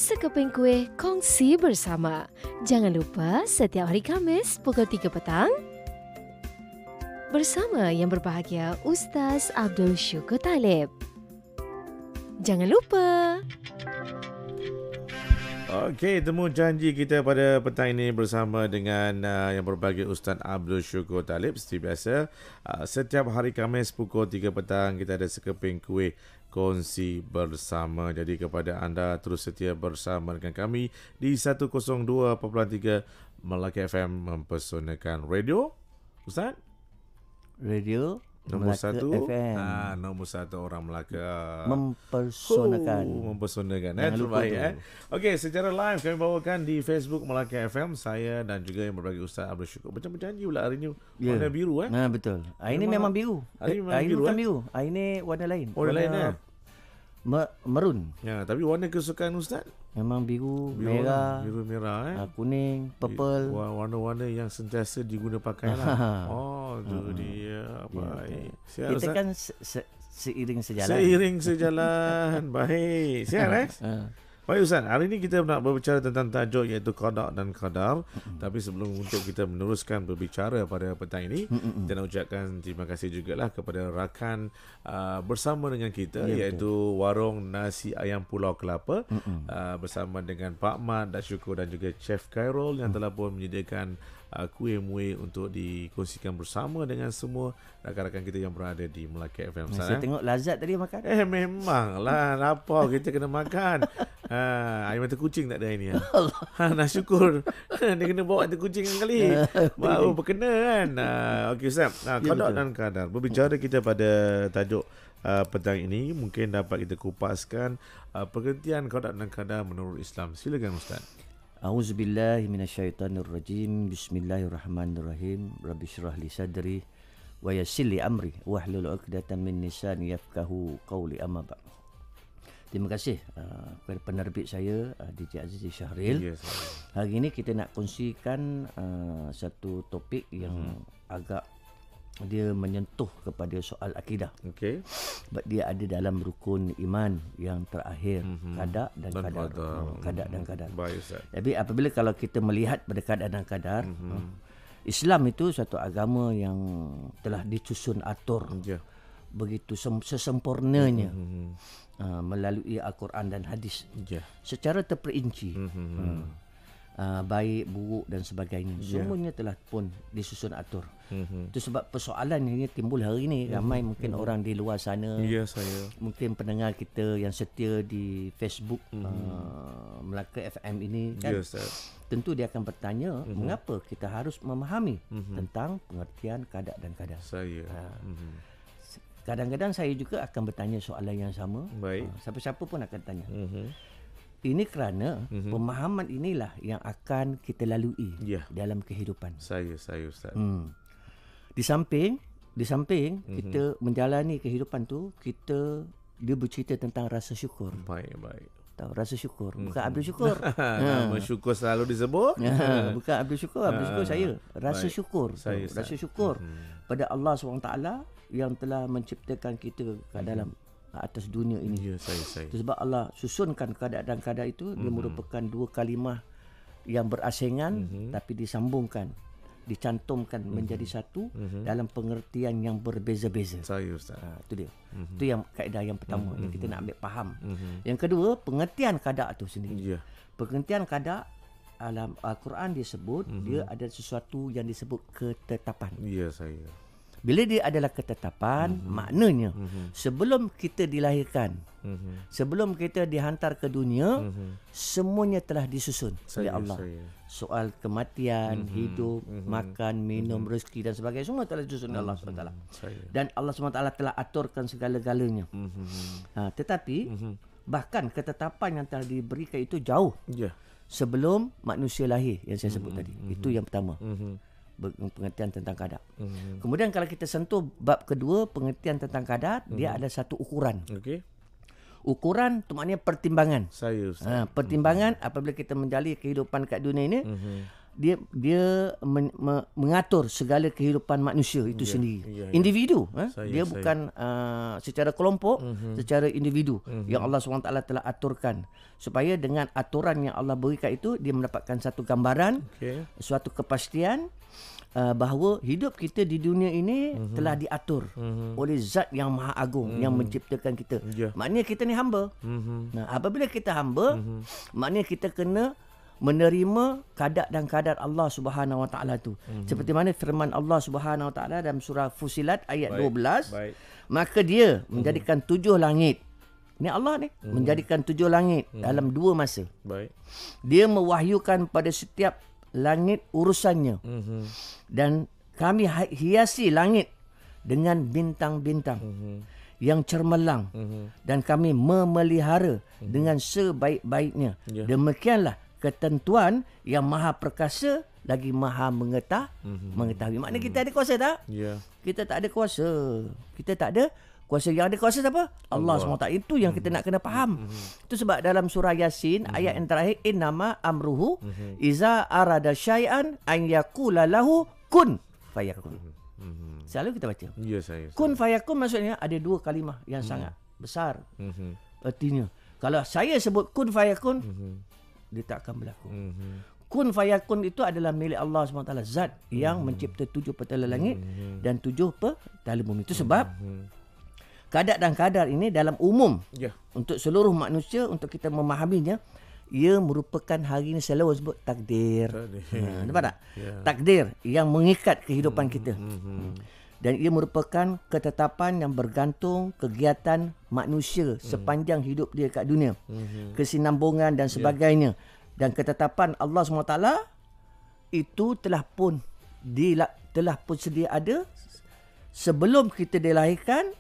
sekeping kuih kongsi bersama. Jangan lupa setiap hari Khamis pukul 3 petang bersama yang berbahagia Ustaz Abdul Syukur Talib. Jangan lupa. Okey, temu janji kita pada petang ini bersama dengan yang berbahagia Ustaz Abdul Syukur Talib. Seperti biasa, setiap hari Khamis pukul 3 petang kita ada sekeping kuih kongsi bersama. Jadi kepada anda terus setia bersama dengan kami di 102.3 Melaka FM mempersonakan radio. Ustaz? Radio Nombor Melaka satu FM. Nombor satu orang Melaka Mempersonakan. Mempersonakan Terbaik. Okey, secara live kami bawakan di Facebook Melaka FM. Saya dan juga yang berbagi Ustaz Abdul Syukur. Macam berjanji pula hari ni warna biru Betul. Hari ini memang biru. Hari ini memang biru, bukan biru. Hari ini warna lain. Warna lain Merun. Ya, tapi warna kesukaan Ustaz? Memang biru merah, biru merah kuning, purple. Warna-warna yang sentiasa diguna pakai lah. Itu dia. Baik. Sihat, Kita Ustaz? kan seiring sejalan. Seiring sejalan. Baik. Sihat, Baik Ustaz, hari ini kita nak berbicara tentang tajuk iaitu qada dan qadar. Tapi sebelum untuk kita meneruskan berbicara pada petang ini, kita nak ucapkan terima kasih jugalah kepada rakan bersama dengan kita, iaitu Warung Nasi Ayam Pulau Kelapa, bersama dengan Pak Mat dan Syukur dan juga Chef Khairul yang telah pun menyediakan kuih-muih untuk dikongsikan bersama dengan semua rakan-rakan kita yang berada di Melaka FM. Saya tengok Lazat tadi makan. Memanglah, lapar kita kena makan. Air mata kucing tak ada hari ni. Nak syukur dia kena bawa mata kucing kali. Baru berkena kan. Okey Ustaz, qada dan qadar. Berbicara kita pada tajuk petang ini, mungkin dapat kita kupaskan pengertian qada dan qadar menurut Islam. Silakan Ustaz. A'udzubillahi minasyaitonirrajim. Bismillahirrahmanirrahim. Rabbi syrah li sadri wa yassir li amri wahlul 'uqdatam min lisani yafqahu qawli, amma ba'd. Terima kasih kepada penerbit saya DJ Aziz Syahril. Yes. Hari ini kita nak kongsikan satu topik yang agak dia menyentuh kepada soal akidah. Okey. Sebab dia ada dalam rukun iman yang terakhir, qada dan qadar. Qada dan qadar. Baik Ustaz. Jadi apabila kalau kita melihat pada qada dan qadar, Islam itu satu agama yang telah disusun atur begitu sesempurnanya melalui Al-Quran dan hadis secara terperinci. Baik, buruk dan sebagainya, semuanya telah pun disusun atur. Itu sebab persoalan ini timbul hari ini. Ramai mungkin orang di luar sana, mungkin pendengar kita yang setia di Facebook Melaka FM ini kan, tentu dia akan bertanya, mengapa kita harus memahami tentang pengertian qada dan qadar. Kadang-kadang saya juga akan bertanya soalan yang sama. Siapa-siapa pun akan tanya. Ini kerana pemahaman inilah yang akan kita lalui dalam kehidupan. Saya Ustaz. Di samping kita menjalani kehidupan tu, dia bercerita tentang rasa syukur. Baik. Tahu rasa syukur, bukan Abdul Syukur. Syukur selalu disebut. Bukan Abdul Syukur, Abdul Syukur saya. Rasa syukur. Rasa syukur pada Allah SWT yang telah menciptakan kita ke dalam atas dunia ini. Itu sebab Allah susunkan qada dan qadar itu, dia merupakan dua kalimah yang berasingan tapi disambungkan, dicantumkan menjadi satu dalam pengertian yang berbeza-beza. Itu dia. Itu yang kaedah yang pertama yang kita nak ambil faham. Yang kedua, pengertian qada tu sendiri. Pengertian qada dalam Al-Quran disebut dia ada sesuatu yang disebut ketetapan. Bila dia adalah ketetapan, maknanya sebelum kita dilahirkan, sebelum kita dihantar ke dunia, semuanya telah disusun oleh Allah. Soal kematian, hidup, makan, minum, rezeki dan sebagainya, semua telah disusun oleh Allah SWT. Dan Allah SWT telah aturkan segala-galanya. Tetapi bahkan ketetapan yang telah diberikan itu jauh sebelum manusia lahir, yang saya sebut tadi. Itu yang pertama. Pengertian tentang qadar. Kemudian kalau kita sentuh bab kedua, pengertian tentang qadar, dia ada satu ukuran. Ukuran tu maknanya pertimbangan. Pertimbangan apabila kita menjalani kehidupan kat dunia ini, dia mengatur segala kehidupan manusia itu sendiri. Individu. Dia bukan secara kelompok, secara individu yang Allah SWT telah aturkan. Supaya dengan aturan yang Allah berikan itu, dia mendapatkan satu gambaran, suatu kepastian bahawa hidup kita di dunia ini telah diatur oleh Zat yang Maha Agung yang menciptakan kita. Maknanya kita ni hamba. Nah, apabila kita hamba, maknanya kita kena menerima kadar dan kadar Allah Subhanahu Wa Taala tu. Seperti mana firman Allah Subhanahu Wa Taala dalam surah Fusilat ayat 12, maka dia menjadikan 7 langit. Ni Allah ni menjadikan 7 langit dalam 2 masa. Dia mewahyukan pada setiap langit urusannya. Dan kami hiasi langit dengan bintang-bintang yang cermelang, dan kami memelihara dengan sebaik-baiknya. Demikianlah ketentuan yang Maha Perkasa lagi Maha mengetahui. Maknanya kita ada kuasa tak? Kita tak ada kuasa. Kita tak ada kuasa. Yang ada kuasa siapa? Allah SWT. Itu yang kita nak kena faham. Itu sebab dalam surah Yasin ayat yang terakhir, innama amruhu iza arada syai'an an yaqula lahu kun fayakun. Selalu kita baca. Kun fayakun maksudnya ada 2 kalimah yang sangat besar. Artinya kalau saya sebut kun fayakun, dia tak akan berlaku. Kun fayakun itu adalah milik Allah SWT, Zat yang mencipta 7 petala langit dan 7 petala bumi. Itu sebab kadar dan kadar ini dalam umum untuk seluruh manusia, untuk kita memahaminya, ia merupakan hari ini selalu sebut takdir. Nampak tak? Takdir yang mengikat kehidupan kita. Dan ia merupakan ketetapan yang bergantung kegiatan manusia sepanjang hidup dia kat dunia. Kesinambungan dan sebagainya. Dan ketetapan Allah SWT itu telah pun sedia ada sebelum kita dilahirkan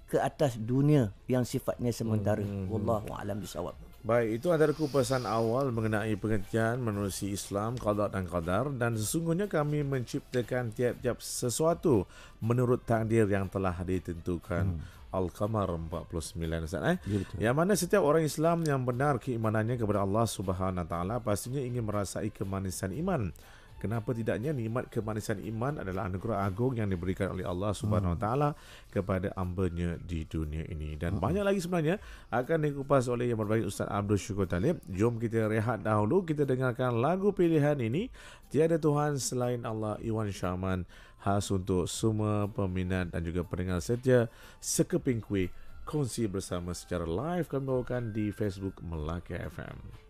ke atas dunia yang sifatnya sementara. Wallahu a'lam bishawab. Baik, itu adalah kupasan awal mengenai pengertian menerusi Islam, qada dan qadar, dan sesungguhnya kami menciptakan tiap-tiap sesuatu menurut takdir yang telah ditentukan. Al-Qamar 49 Ustaz, yang mana setiap orang Islam yang benar keimanannya kepada Allah Subhanahu Wa Taala pastinya ingin merasai kemanisan iman. Kenapa tidaknya? Nikmat kemanisan iman adalah anugerah agung yang diberikan oleh Allah Subhanahu Wa Taala kepada hamba-Nya di dunia ini. Dan banyak lagi sebenarnya akan dikupas oleh Yang Berbahagia Ustaz Abdul Syukur Talib. Jom kita rehat dahulu, kita dengarkan lagu pilihan ini, Tiada Tuhan Selain Allah, Iwan Sharman, khas untuk semua peminat dan juga pendengar setia Sekeping Kuih. Kongsi bersama secara live kami bawakan di Facebook Melaka FM.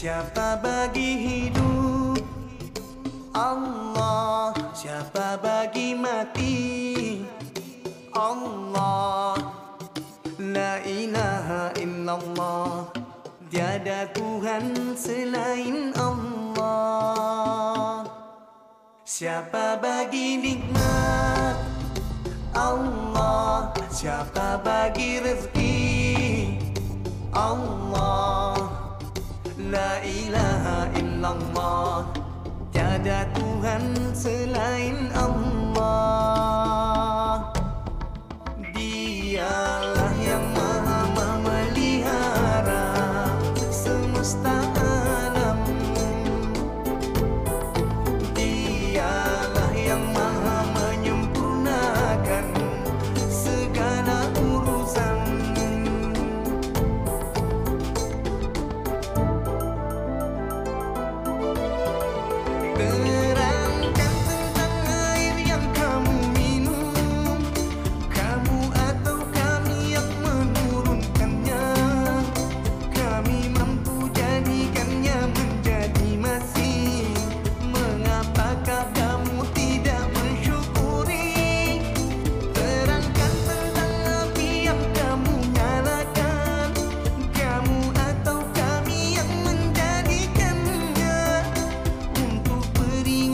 Siapa bagi hidup? Allah. Siapa bagi mati? Allah. La ilaha illallah. Tiada Tuhan selain Allah. Siapa bagi nikmat? Allah. Siapa bagi rezeki? Allah. La ilaha illallah. Tiada Tuhan selain Allah. Dialah yang maha memelihara semesta alam. Dialah yang maha menyempurnakan segala urusan. Terangkan tentang air yang kamu minum, kamu atau kami yang menurunkannya. Kami mampu jadikannya menjadi masih. Mengapakah kamu tidak mensyukuri? Terangkan tentang api yang kamu nyalakan, kamu atau kami yang menjadikannya untuk peringatan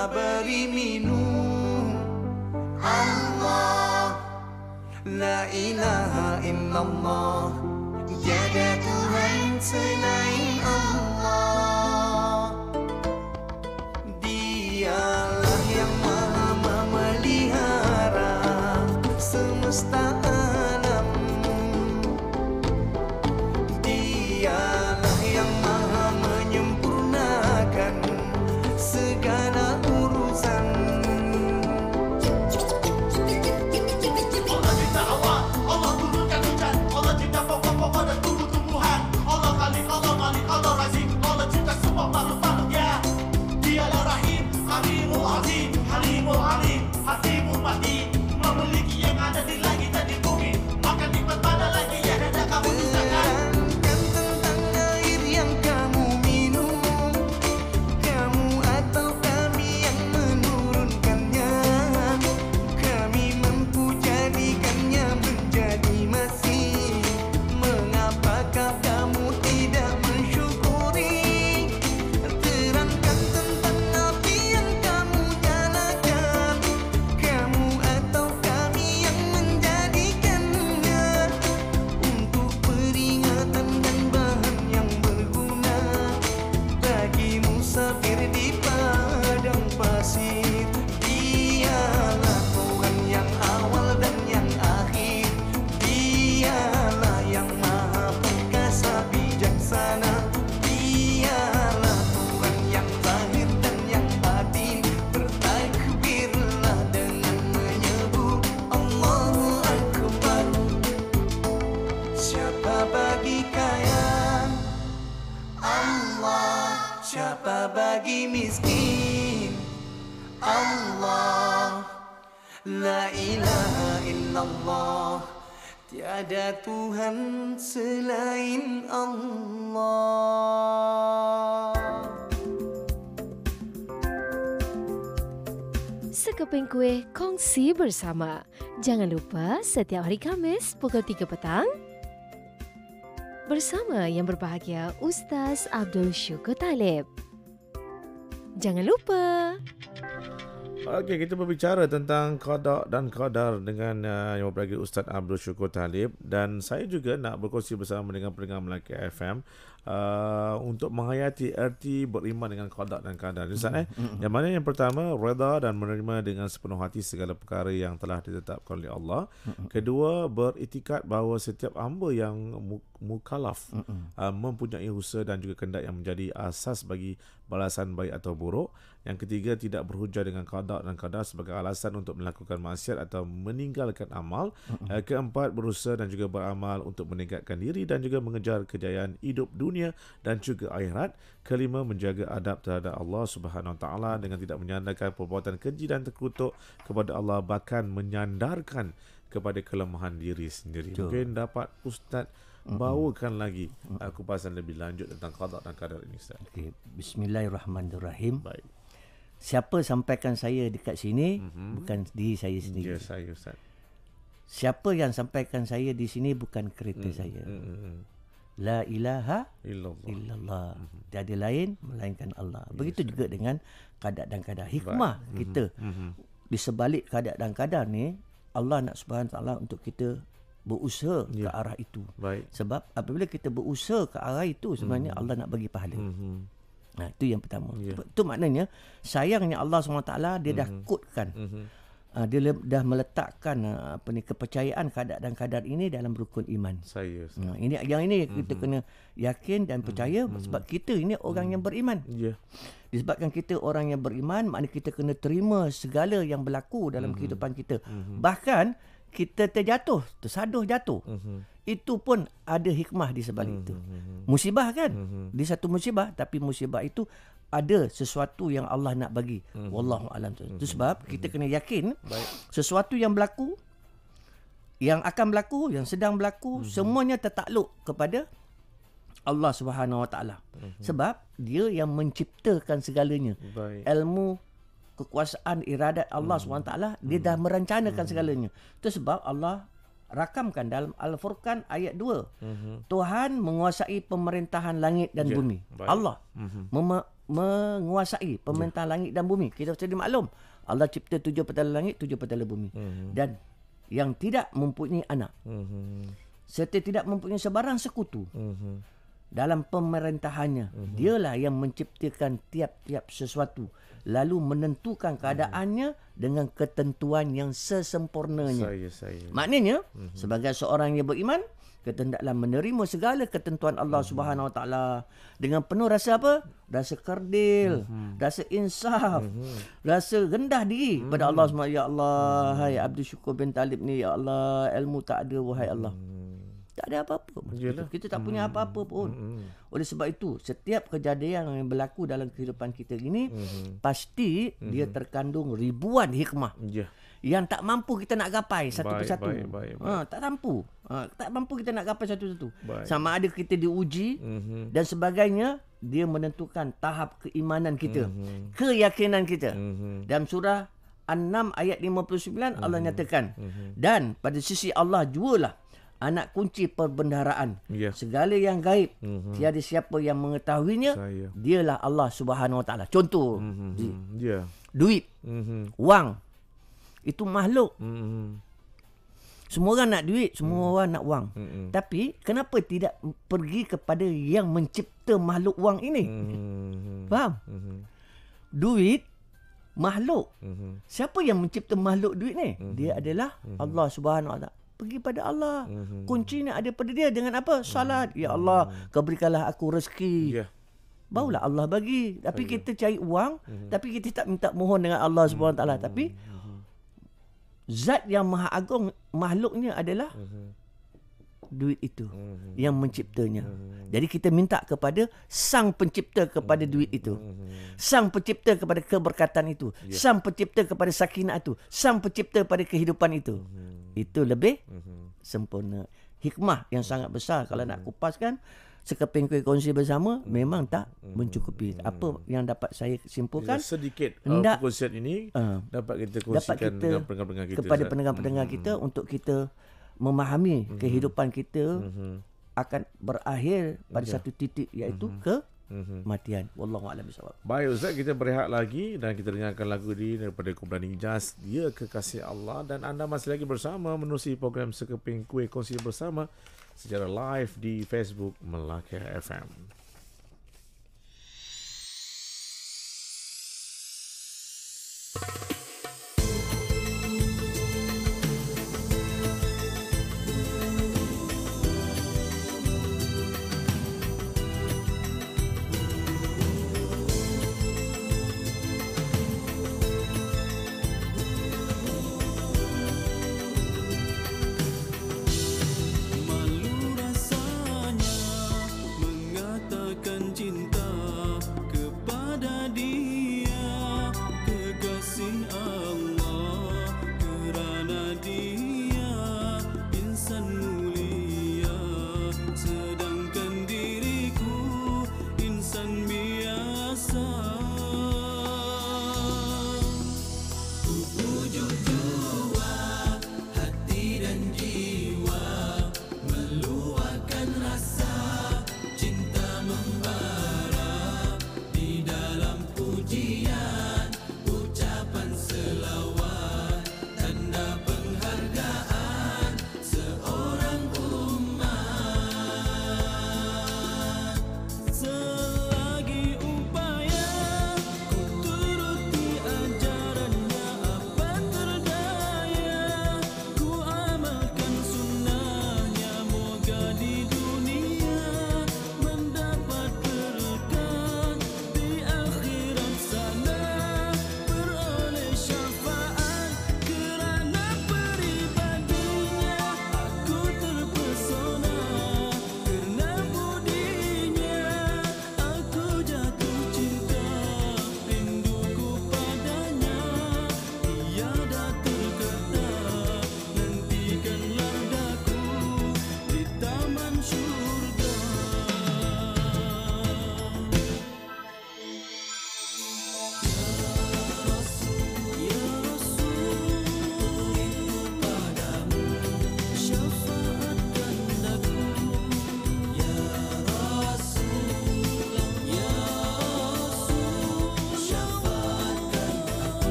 siapa beri minum? Allah, la ilaha illallah, tiada Tuhan selain Allah. Dialah yang maha memelihara semesta alam. Dialah yang maha menyempurnakan segala urusan. Allah cipta awan, Allah turunkan hujan, Allah cipta pokok-pokok dan tumbuh-tumbuhan. Allah Khalik, Allah Malik, Allah Razik, Allah cipta semua makhluk-makhluk. Ya, Dialah Rahim, Halimul Azim, Halimul Alim, Hatimul Mahdi, memiliki yang ada di langit dan di bumi. Maka nikmat mana lagi yang hendak kamu dustakan? Terangkan tentang air yang kamu minum, kamu atau kami yang menurunkannya. Kami mampu jadikannya menjadi mesin. Mengapakah kamu tidak mensyukuri? Terangkan tentang api yang kamu nyalakan, kamu atau kami yang menjadikannya untuk peringatan dan bahan yang berguna bagi musafir di padang pasir. Dialah Tuhan yang awal dan yang akhir. Dialah yang maha perkasa bijaksana. Dialah Tuhan yang zahir dan yang batin. Bertakbirlah dengan menyebut Allahu Akbar. Siapa bagi kaya? Allah. Siapa bagi miskin? Allah. La ilaha illallah, tiada Tuhan selain Allah. Sekeping kuih kongsi bersama. Jangan lupa setiap hari Khamis pukul 3 petang bersama yang berbahagia Ustaz Abdul Syukur Talib. Jangan lupa. Okey, kita berbicara tentang qada dan qadar dengan yang berbahagia Ustaz Abdul Syukur Talib, dan saya juga nak berkongsi bersama dengan pendengar Melaka FM untuk menghayati erti beriman dengan qada dan qadar. Ustaz, yang mana yang pertama, redha dan menerima dengan sepenuh hati segala perkara yang telah ditetapkan oleh Allah. Kedua, beriktikad bahawa setiap hamba yang mukallaf mempunyai usaha dan juga kehendak yang menjadi asas bagi balasan baik atau buruk. Yang ketiga, tidak berhujah dengan qada dan qadar sebagai alasan untuk melakukan maksiat atau meninggalkan amal. Keempat, berusaha dan juga beramal untuk meningkatkan diri dan juga mengejar kejayaan hidup dunia dan juga akhirat. Kelima, menjaga adab terhadap Allah Subhanahu Wa Taala dengan tidak menyandarkan perbuatan keji dan terkutuk kepada Allah, bahkan menyandarkan kepada kelemahan diri sendiri. Mungkin dapat Ustaz bawakan lagi kupasan lebih lanjut tentang qada dan qadar ini, Ustaz. Okey, bismillahirrahmanirrahim. Baik. Siapa sampaikan saya dekat sini bukan diri saya sendiri. Ya, saya, Ustaz. Siapa yang sampaikan saya di sini bukan kereta saya. La ilaha illallah. Tiada lain melainkan Allah. Begitu juga dengan qada dan qadar. Hikmah kita di sebalik qada dan qadar ni, Allah nak Subhanahu Taala untuk kita berusaha ke arah itu. Baik. Sebab apabila kita berusaha ke arah itu, sebenarnya Allah nak bagi pahala. Nah, itu yang pertama. Itu maknanya sayangnya Allah SWT dia dah kodkan. Dia dah meletakkan kepercayaan qada dan qadar ini dalam rukun iman. Ini kita kena yakin dan percaya sebab kita ini orang yang beriman. Disebabkan kita orang yang beriman, maknanya kita kena terima segala yang berlaku dalam kehidupan kita. Bahkan kita terjatuh, tersaduh jatuh. Itu pun ada hikmah di sebalik itu. Musibah kan? Di satu musibah, tapi musibah itu ada sesuatu yang Allah nak bagi. Wallahu alam. Itu sebab kita kena yakin sesuatu yang berlaku, yang akan berlaku, yang sedang berlaku, semuanya tertakluk kepada Allah Subhanahu Wa Taala. Sebab dia yang menciptakan segalanya. Ilmu, kekuasaan, iradat Allah SWT, dia dah merencanakan segalanya. Itu sebab Allah rakamkan dalam Al-Furqan ayat 2. Tuhan menguasai pemerintahan langit dan bumi. Allah menguasai pemerintah langit dan bumi. Kita sudah maklum Allah cipta 7 petala langit, 7 petala bumi. Dan yang tidak mempunyai anak serta tidak mempunyai sebarang sekutu dalam pemerintahannya, dialah yang menciptakan tiap-tiap sesuatu lalu menentukan keadaannya dengan ketentuan yang sesempurnanya. Maknanya sebagai seorang yang beriman, kita hendaklah menerima segala ketentuan Allah Subhanahu Wa Taala dengan penuh rasa apa? Rasa kerdil, rasa insaf, rasa rendah diri pada Allah Subhanahu. Ya Allah, hai Abdul Syukur bin Talib ni, ya Allah, ilmu tak ada, wahai Allah. Tak ada apa-apa. Kita tak punya apa-apa pun. Oleh sebab itu, setiap kejadian yang berlaku dalam kehidupan kita ini pasti dia terkandung ribuan hikmah. Yang tak mampu kita nak gapai satu persatu. Tak mampu. Tak mampu kita nak gapai satu-satu. Sama ada kita diuji dan sebagainya, dia menentukan tahap keimanan kita, keyakinan kita. Dalam surah An-Nam ayat 59 Allah nyatakan, dan pada sisi Allah jualah anak kunci perbendaharaan. Segala yang gaib, tiada siapa yang mengetahuinya, dialah Allah Subhanahu Wa Taala. Contoh, duit, wang, itu makhluk. Semua orang nak duit, semua orang nak wang. Tapi kenapa tidak pergi kepada yang mencipta makhluk wang ini? Faham? Duit makhluk. Siapa yang mencipta makhluk duit ni? Dia adalah Allah Subhanahu Wa Taala. Pergi pada Allah. Kuncinya ada pada dia. Dengan apa? Salat. Ya Allah, kau berikanlah aku rezeki. Barulah Allah bagi. Tapi kita cari wang, tapi kita tak minta mohon dengan Allah Subhanahu Wa Taala. Tapi zat yang maha agung, makhluknya adalah duit itu yang menciptanya. Jadi kita minta kepada sang pencipta kepada duit itu, sang pencipta kepada keberkatan itu, sang pencipta kepada sakinah itu, sang pencipta pada kehidupan itu. Itu lebih sempurna. Hikmah yang sangat besar. Kalau nak kupaskan, sekeping kuih kongsi bersama memang tak mencukupi. Apa yang dapat saya simpulkan, sedikit perkongsian ini dapat kita kongsikan dengan pendengar-pendengar kita, kepada pendengar-pendengar kita, untuk kita memahami kehidupan kita akan berakhir pada satu titik, iaitu kematian. Wallahu a'lam bishawab. Baik Ustaz, kita berehat lagi dan kita dengarkan lagu ini daripada kumpulan Ijaz, Dia Kekasih Allah, dan anda masih lagi bersama menerusi program Sekeping Kuih Kongsi Bersama secara live di Facebook Melaka FM. Malu rasanya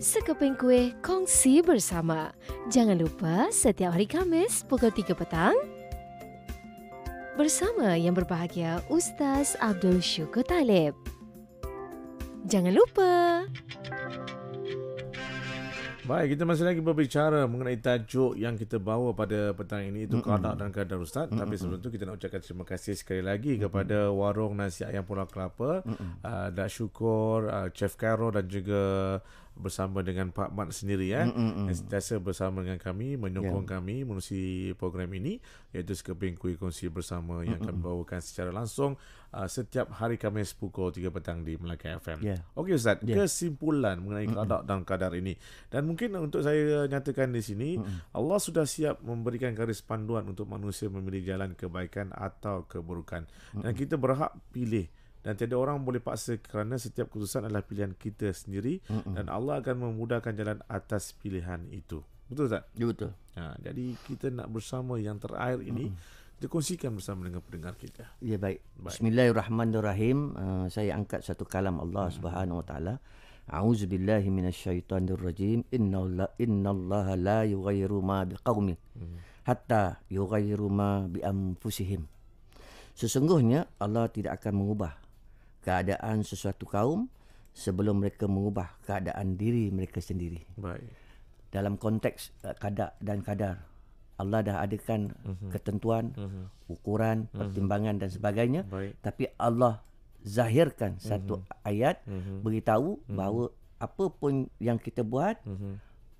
Sekeping kuih kongsi bersama. Jangan lupa setiap hari Khamis pukul 3 petang. Bersama yang berbahagia Ustaz Abdul Syukur Talib. Jangan lupa. Baik, kita masih lagi berbicara mengenai tajuk yang kita bawa pada petang ini, itu qada dan qadar Ustaz. Tapi sebelum itu kita nak ucapkan terima kasih sekali lagi kepada Warung Nasi Ayam Pulau Kelapa, Dak Syukur, Chef Karo dan juga bersama dengan Pak Mat sendiri yang sentiasa bersama dengan kami, menyokong kami menerusi program ini, iaitu Sekeping Kuih Kongsi Bersama yang kami bawakan secara langsung setiap hari Khamis pukul 3 petang di Melaka FM. Okey Ustaz, kesimpulan mengenai qada dan qadar ini, dan mungkin untuk saya nyatakan di sini, Allah sudah siap memberikan garis panduan untuk manusia memilih jalan kebaikan atau keburukan, dan kita berhak pilih. Dan tiada orang boleh paksa kerana setiap keputusan adalah pilihan kita sendiri, dan Allah akan memudahkan jalan atas pilihan itu. Betul tak? Ya, betul. Jadi kita nak bersama yang terakhir ini, kita kongsikan bersama dengan pendengar kita. Ya, baik. Bismillahirrahmanirrahim. Saya angkat satu kalam Allah Subhanahu Wa Taala. A'udzubillahi minasyaitonirrajim. Innallaha la yughayyiru ma biqaumin hatta yughayyiru ma bi anfusihim. Sesungguhnya Allah tidak akan mengubah keadaan sesuatu kaum sebelum mereka mengubah keadaan diri mereka sendiri. Baik. Dalam konteks qada dan qadar, Allah dah adakan ketentuan, ukuran, pertimbangan dan sebagainya. Baik. Tapi Allah zahirkan satu ayat beritahu bahawa apa pun yang kita buat,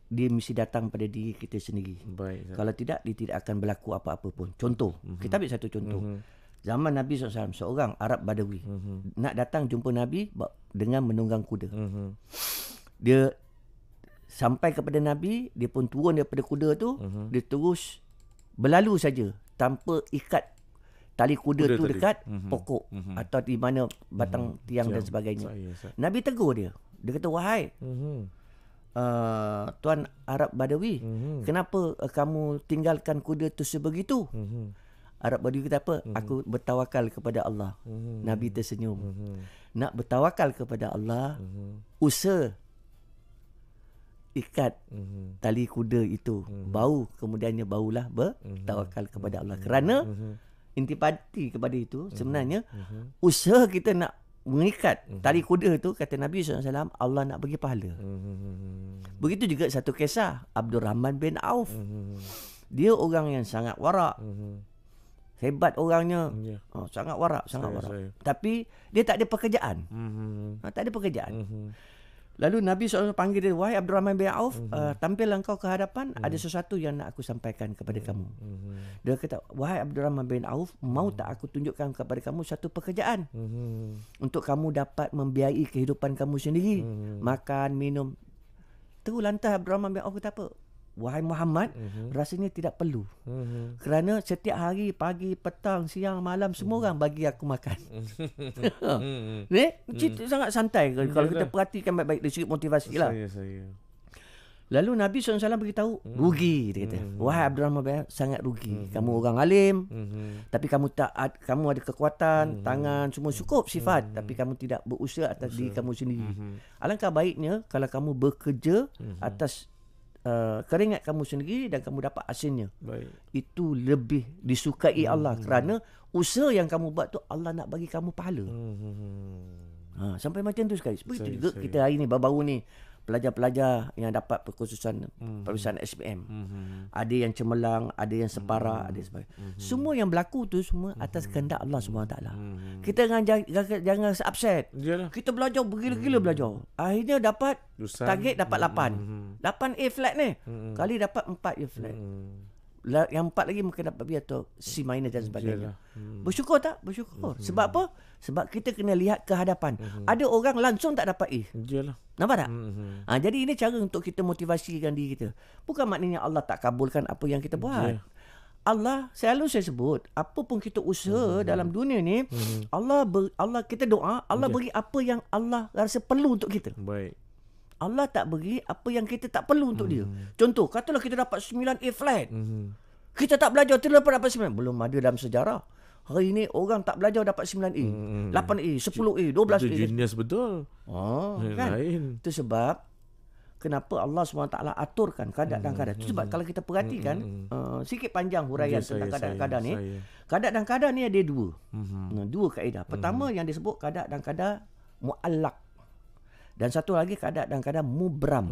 dia mesti datang pada diri kita sendiri. Baik. Kalau tidak, dia tidak akan berlaku apa-apa pun. Contoh, kita ambil satu contoh. Zaman Nabi SAW, seorang Arab Badawi nak datang jumpa Nabi dengan menunggang kuda. Dia sampai kepada Nabi, dia pun turun daripada kuda tu, dia terus berlalu saja tanpa ikat tali kuda tu dekat pokok atau di mana batang tiang dan sebagainya. Nabi tegur dia. Dia kata, wahai Tuan Arab Badawi, kenapa kamu tinggalkan kuda tu sebegitu? Arab Badawi kata apa? Aku bertawakal kepada Allah. Nabi tersenyum. Nak bertawakal kepada Allah, usaha ikat tali kuda itu. Bau, kemudiannya baulah bertawakal kepada Allah. Kerana intipati kepada itu, sebenarnya usaha kita nak mengikat tali kuda itu, kata Nabi SAW, Allah nak bagi pahala. Begitu juga satu kisah Abdul Rahman bin Auf. Dia orang yang sangat warak. Hebat orangnya. Sangat warak, sangat warak. Tapi dia tak ada pekerjaan. Tak ada pekerjaan. Lalu Nabi SAW panggil dia, wahai Abdul Rahman bin Auf, tampillah engkau ke hadapan, ada sesuatu yang nak aku sampaikan kepada kamu. Dia kata, wahai Abdul Rahman bin Auf, mau tak aku tunjukkan kepada kamu satu pekerjaan untuk kamu dapat membiayai kehidupan kamu sendiri, makan, minum. Terus lantas Abdul Rahman bin Auf kata apa? Wahai Muhammad, rasanya tidak perlu. Kerana setiap hari, pagi, petang, siang, malam, semua orang bagi aku makan. Cerita sangat santai. Kalau kita perhatikan baik-baik dari segi motivasi lah. Lalu Nabi SAW beritahu, rugi, dia kata. Wahai Abdul Rahman bin Auf, sangat rugi. Kamu orang alim, tapi kamu ada kekuatan, tangan, semua cukup sifat, tapi kamu tidak berusaha atas diri kamu sendiri. Alangkah baiknya kalau kamu bekerja atas keringat kamu sendiri dan kamu dapat hasilnya. Baik. Itu lebih disukai Allah, kerana usaha yang kamu buat tu Allah nak bagi kamu pahala. Sampai macam tu sekali. Begitu juga kita hari ni, baru-baru ni, pelajar-pelajar yang dapat perkhususan perusahaan SPM. Ada yang cemerlang, ada yang separah, ada sebagainya. Semua yang berlaku tu semua atas kehendak Allah SWT. Kita jangan upset. Kita belajar bergila-gila belajar. Akhirnya dapat target dapat 8. 8 A flat ni. Kali dapat 4 A flat. Yang 4 lagi mungkin dapat B atau C minus dan sebagainya. Bersyukur tak? Bersyukur. Sebab apa? Sebab kita kena lihat ke hadapan. Ada orang langsung tak dapat A. Nampak tak? Jadi ini cara untuk kita motivasikan diri kita. Bukan maknanya Allah tak kabulkan apa yang kita buat. Allah, selalu saya sebut, apa pun kita usaha dalam dunia ni, Allah kita doa, Allah beri apa yang Allah rasa perlu untuk kita. Baik. Allah tak beri apa yang kita tak perlu untuk dia. Contoh, katalah kita dapat 9 A flat. Kita tak belajar, kita dapat 9. Belum ada dalam sejarah. Hari ni orang tak belajar dapat 9A, 8A, 10A, 12A. Itu genius betul. Kan? Itu sebab kenapa Allah SWT aturkan kadar dan kadar. Itu sebab kalau kita perhatikan sikit panjang huraian tentang kadar dan kadar ni. Kadar dan kadar ni ada dua. Dua kaedah. Pertama yang disebut kadar dan kadar mu'allaq. Dan satu lagi kadar dan kadar mubram.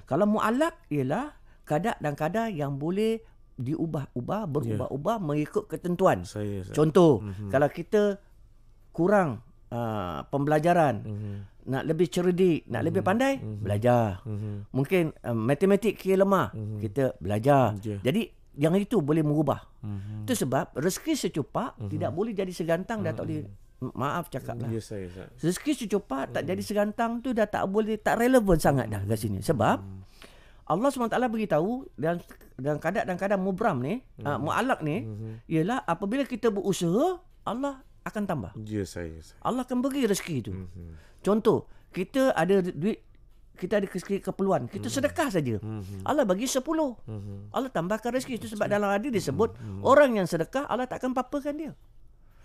Kalau mu'allaq ialah kadar dan kadar yang boleh diubah-ubah, berubah-ubah mengikut ketentuan. Contoh, kalau kita kurang pembelajaran, nak lebih cerdik, nak lebih pandai, belajar. Mungkin matematik kita lemah, kita belajar. Jadi yang itu boleh mengubah. Itu sebab rezeki secupak tidak boleh jadi segantang, dah tak boleh, maaf cakaplah. Rezeki secupak tak jadi segantang tu dah tak boleh, tak relevan sangat dah kat sini. Sebab Allah SWT beritahu dan kadang-kadang mubram ni, mu'allaq ni, ialah apabila kita berusaha, Allah akan tambah. Allah akan beri rezeki itu. Contoh, kita ada duit, kita ada keperluan, kita sedekah saja. Allah bagi 10. Allah tambahkan rezeki itu. Sebab dalam hadis disebut orang yang sedekah Allah takkan papakan dia.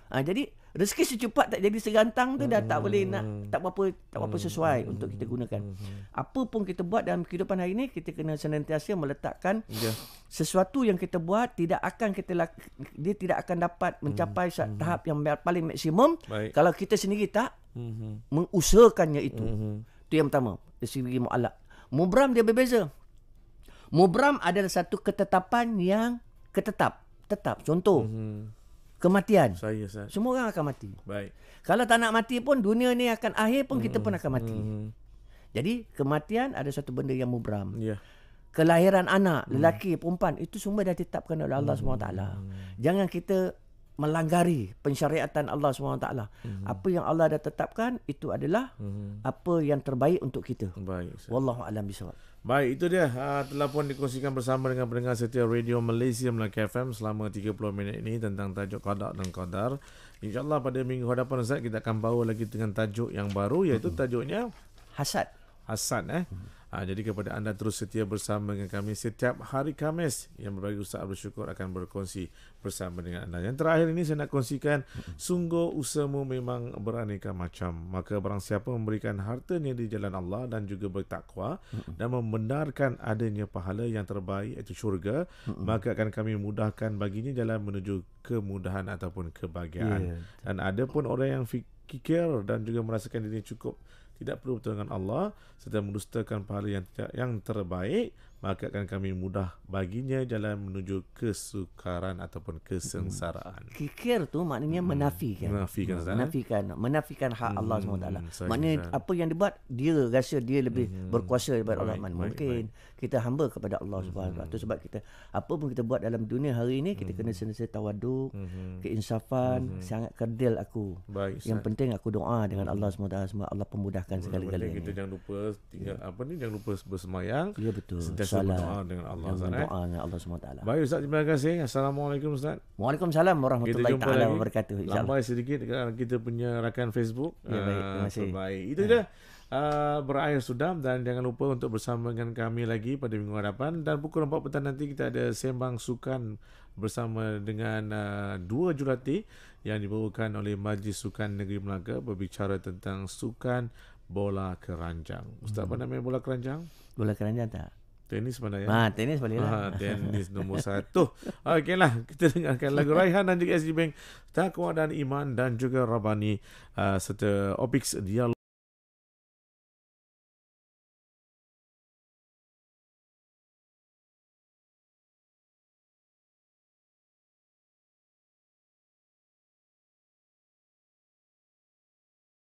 Jadi rezeki secepat tak jadi segantang tu dah tak boleh nak, tak berapa sesuai untuk kita gunakan. Apa pun kita buat dalam kehidupan hari ini, kita kena senantiasa meletakkan sesuatu yang kita buat dia tidak akan dapat mencapai tahap yang paling maksimum kalau kita sendiri tak mengusahakannya itu. Itu yang pertama, dari segi mu'allaq. Mubram dia berbeza. Mubram adalah satu ketetapan yang tetap. Contoh, kematian. Semua orang akan mati. Kalau tak nak mati pun, dunia ni akan akhir pun, kita pun akan mati. Jadi kematian ada satu benda yang mubram. Kelahiran anak, lelaki, perempuan, itu semua dah ditetapkan oleh Allah SWT. Jangan kita melanggari pensyariatan Allah SWT. Apa yang Allah dah tetapkan, itu adalah apa yang terbaik untuk kita. Wallahu a'lam bishawab. Baik, itu dia telah pun dikongsikan bersama dengan pendengar setia Radio Malaysia Melaka FM selama 30 minit ini tentang tajuk qada dan qadar. InsyaAllah pada minggu hadapan Ustaz kita akan bawa lagi dengan tajuk yang baru, iaitu tajuknya Hasad. Jadi kepada anda terus setia bersama dengan kami setiap hari Khamis, yang berbagi Ustaz Abdul Syukur akan berkongsi bersama dengan anda. Yang terakhir ini saya nak kongsikan, sungguh usahamu memang beraneka macam, maka barang siapa memberikan hartanya di jalan Allah dan juga bertakwa dan membenarkan adanya pahala yang terbaik iaitu syurga, maka akan kami mudahkan baginya jalan menuju kemudahan ataupun kebahagiaan. Dan ada pun orang yang fikir dan juga merasakan diri cukup, tidak perlu pertolongan Allah serta mendustakan pahala yang terbaik, maka akan kami mudah baginya jalan menuju kesukaran ataupun kesengsaraan. Kikir tu maknanya menafikan hak Allah SWT. Maknanya apa yang dibuat, dia rasa dia lebih berkuasa daripada Allah. Mungkin kita hamba kepada Allah SWT. Itu sebab kita, apa pun kita buat dalam dunia hari ini, kita kena sentiasa tawaduk, keinsafan, sangat kerdil aku. Yang penting aku doa dengan Allah SWT, semua Allah pemudahkan segala-galanya. Kita jangan lupa jangan lupa bersemayang. Ya, betul. Salat, berdoa dengan Allah. Berdoa dengan Allah SWT. Baik Ustaz, terima kasih. Assalamualaikum Ustaz. Waalaikumsalam warahmatullahi taala wabarakatuh. Lambai sedikit kita punya rakan Facebook. Baik, terima kasih. Baik. Itu dia. Berakhir sudah, dan jangan lupa untuk bersama dengan kami lagi pada minggu hadapan, dan pukul 4 petang nanti kita ada sembang sukan bersama dengan dua jurati yang dibawakan oleh Majlis Sukan Negeri Melaka, berbicara tentang sukan bola keranjang. Ustaz, apa nama bola keranjang? Bola keranjang tak? Tenis mana ya? Tenis boleh lah. Tenis nombor 1. Okeylah, kita dengarkan lagu Raihan dan juga SG Bank, Taqwa dan Iman, dan juga Rabani serta Opix Dialog.